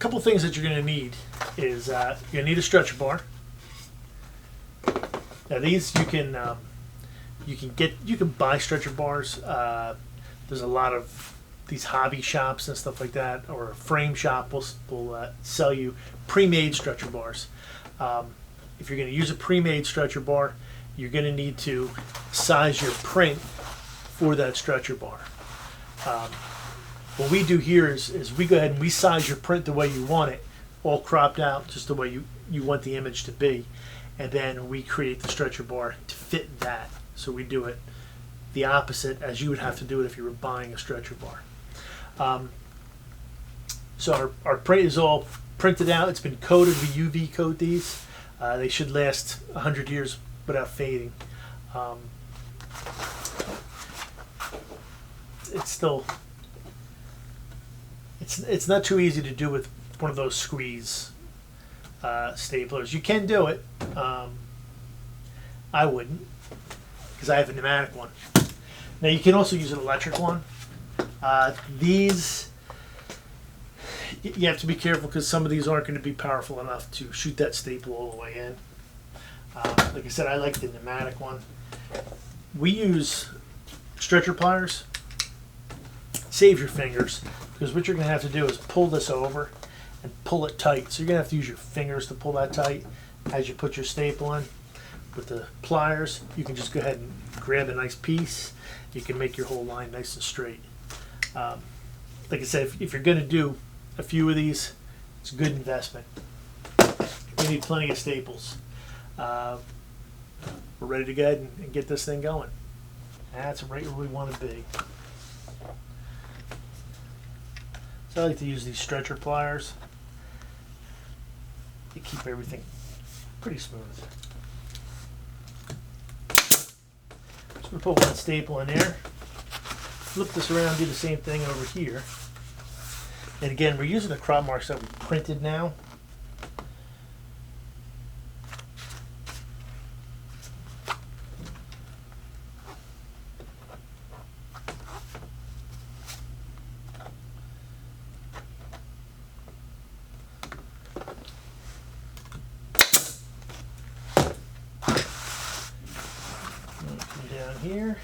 couple things that you're going to need is you're going to need a stretcher bar. Now these you can buy stretcher bars. There's a lot of these hobby shops and stuff like that, or a frame shop will sell you pre-made stretcher bars. If you're going to use a pre-made stretcher bar, you're going to need to size your print for that stretcher bar. What we do here is we go ahead and we size your print the way you want it, all cropped out just the way you want the image to be, and then we create the stretcher bar to fit that. So we do it the opposite as you would have to do it if you were buying a stretcher bar. So our print is all printed out. It's been coated. We UV coat these. They should last 100 years without fading. It's not too easy to do with one of those squeeze staplers. You can do it. I wouldn't, because I have a pneumatic one. Now you can also use an electric one. These, you have to be careful because some of these aren't going to be powerful enough to shoot that staple all the way in. Like I said, I like the pneumatic one. We use stretcher pliers. Save your fingers, because what you're going to have to do is pull this over and pull it tight. So you're going to have to use your fingers to pull that tight as you put your staple in. With the pliers, you can just go ahead and grab a nice piece. You can make your whole line nice and straight. Like I said, if you're going to do a few of these, it's a good investment. You need plenty of staples. We're ready to go ahead and get this thing going. That's right where we want to be. So I like to use these stretcher pliers. They keep everything pretty smooth. Just going to put one staple in there. Flip this around, do the same thing over here. And again, we're using the crop marks that we printed now. Down here.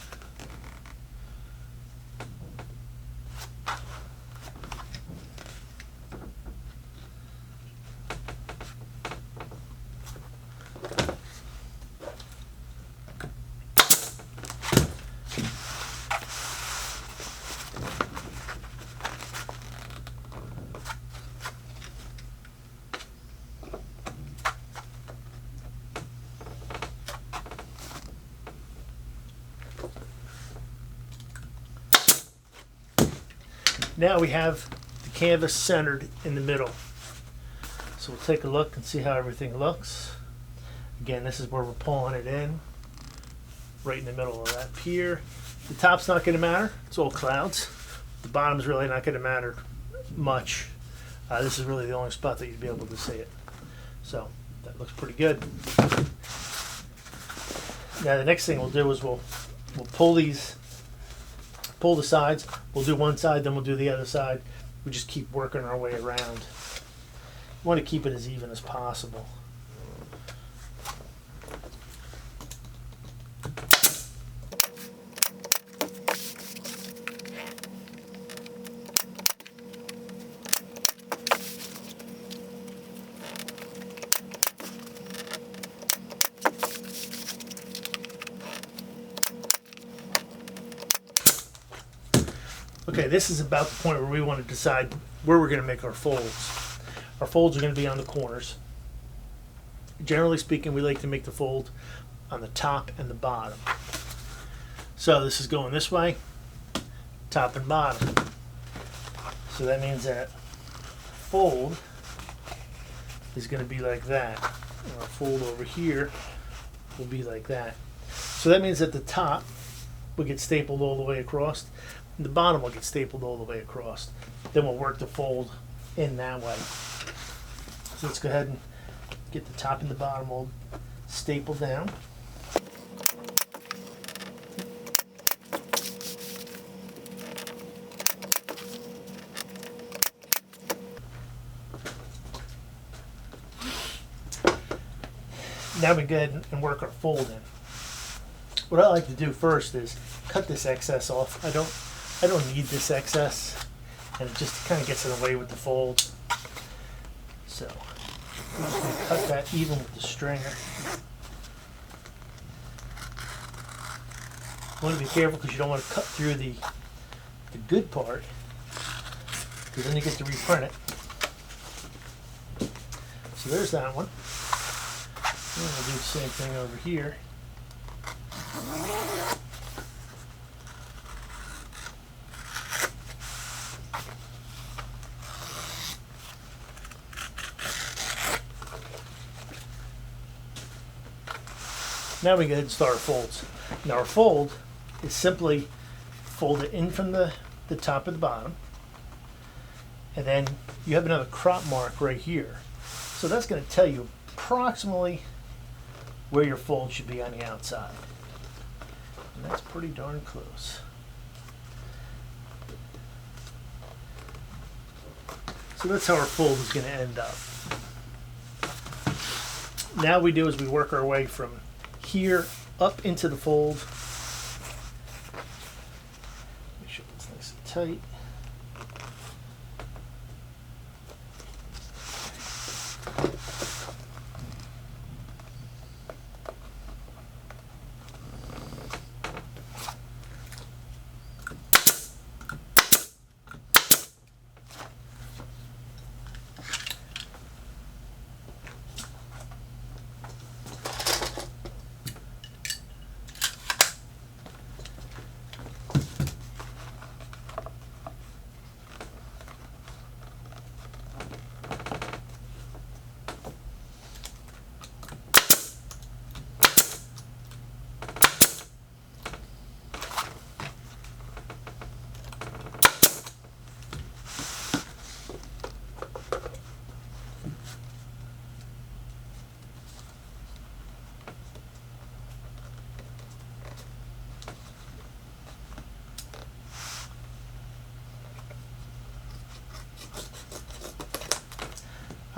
Now we have the canvas centered in the middle. So we'll take a look and see how everything looks. Again, this is where we're pulling it in, right in the middle of that pier. The top's not going to matter, it's all clouds. The bottom's really not going to matter much. This is really the only spot that you'd be able to see it. So that looks pretty good. Now the next thing we'll do is we'll pull the sides. We'll do one side, then we'll do the other side. We just keep working our way around. We want to keep it as even as possible. Okay, this is about the point where we want to decide where we're going to make our folds. Our folds are going to be on the corners. Generally speaking, we like to make the fold on the top and the bottom. So this is going this way, top and bottom. So that means that fold is going to be like that. And our fold over here will be like that. So that means that the top will get stapled all the way across. And the bottom will get stapled all the way across. Then we'll work the fold in that way. So let's go ahead and get the top and the bottom all stapled down. Now we go ahead and work our fold in. What I like to do first is cut this excess off. I don't need this excess, and it just kind of gets in the way with the fold. So I'm just going to cut that even with the stringer. You want to be careful because you don't want to cut through the good part, because then you get to reprint it. So there's that one. And we'll do the same thing over here. Now we go ahead and start our folds. Now our fold is simply fold it in from the top of the bottom, and then you have another crop mark right here. So that's going to tell you approximately where your fold should be on the outside. And that's pretty darn close. So that's how our fold is going to end up. Now we do is we work our way from here up into the fold. Make sure it's nice and tight.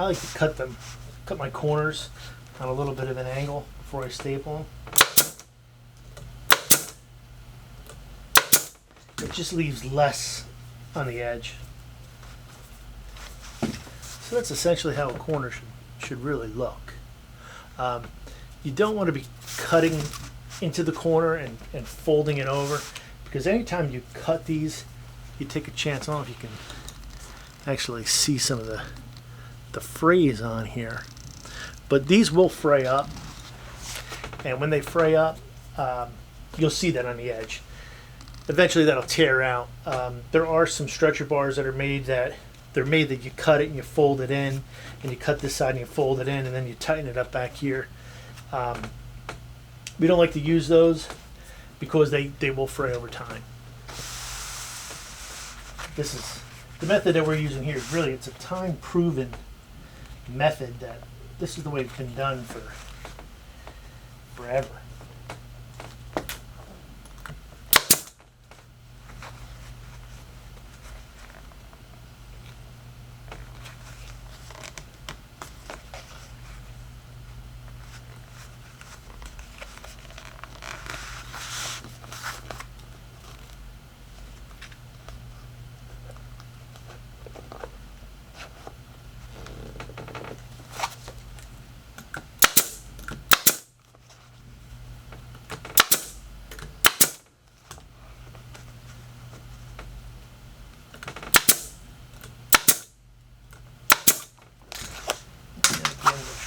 I like to cut my corners on a little bit of an angle before I staple them. It just leaves less on the edge. So that's essentially how a corner should really look. You don't want to be cutting into the corner and folding it over, because anytime you cut these, you take a chance. I don't know if you can actually see some of the frays on here, but these will fray up, and when they fray up, you'll see that on the edge. Eventually that'll tear out. There are some stretcher bars that are made that you cut it and you fold it in, and you cut this side and you fold it in, and then you tighten it up back here. We don't like to use those because they will fray over time. This is the method that we're using here. Really, it's a time-proven method that this is the way it's been done for forever.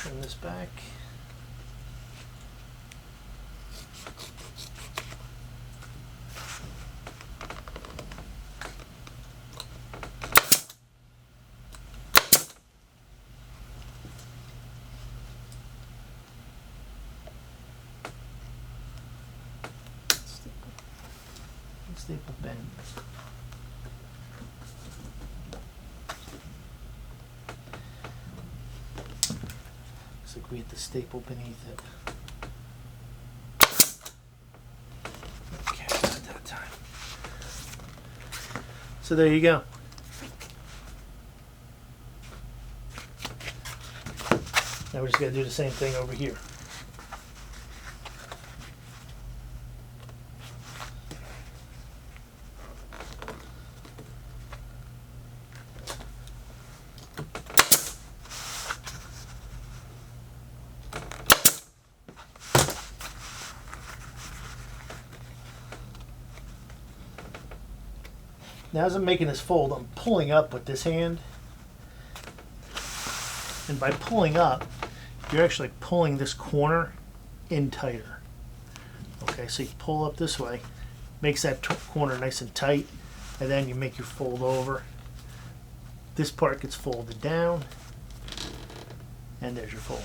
Trim this back. Staple bend. Looks like we hit the staple beneath it. Okay, not that time. So there you go. Now we're just going to do the same thing over here. Now as I'm making this fold, I'm pulling up with this hand. And by pulling up, you're actually pulling this corner in tighter. Okay, so you pull up this way, makes that corner nice and tight, and then you make your fold over. This part gets folded down, and there's your fold.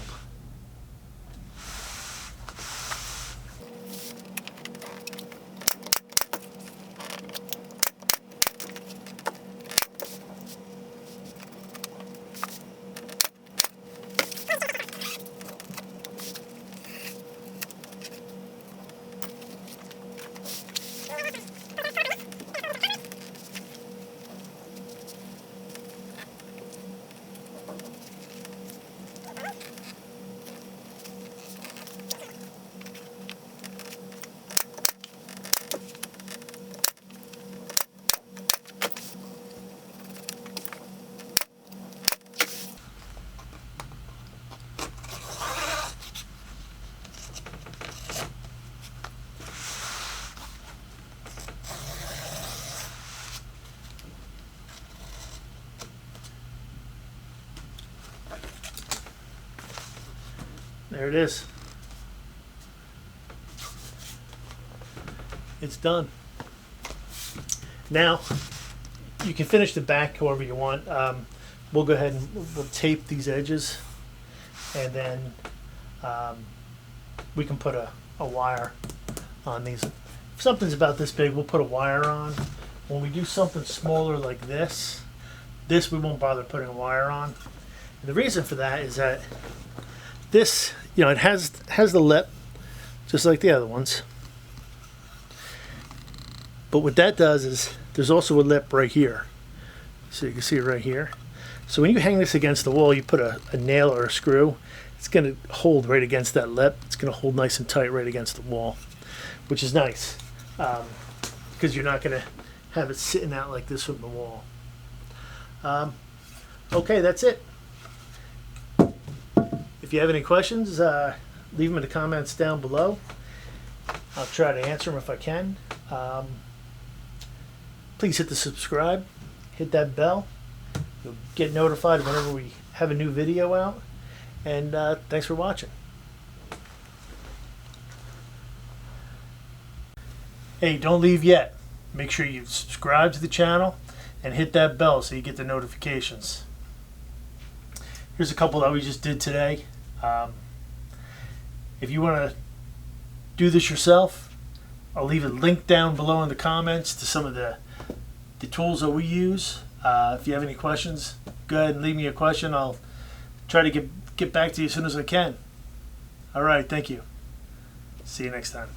There it is. It's done. Now, you can finish the back however you want. We'll go ahead and we'll tape these edges, and then we can put a wire on these. If something's about this big, we'll put a wire on. When we do something smaller like this we won't bother putting a wire on. And the reason for that is that this, it has the lip, just like the other ones. But what that does is there's also a lip right here. So you can see it right here. So when you hang this against the wall, you put a nail or a screw, it's going to hold right against that lip. It's going to hold nice and tight right against the wall, which is nice because you're not going to have it sitting out like this from the wall. Okay, that's it. If you have any questions, leave them in the comments down below. I'll try to answer them if I can. Please hit the subscribe, hit that bell. You'll get notified whenever we have a new video out. And thanks for watching. Hey, don't leave yet. Make sure you subscribe to the channel and hit that bell so you get the notifications. Here's a couple that we just did today. If you want to do this yourself, I'll leave a link down below in the comments to some of the tools that we use. If you have any questions, go ahead and leave me a question. I'll try to get back to you as soon as I can. All right, thank you. See you next time.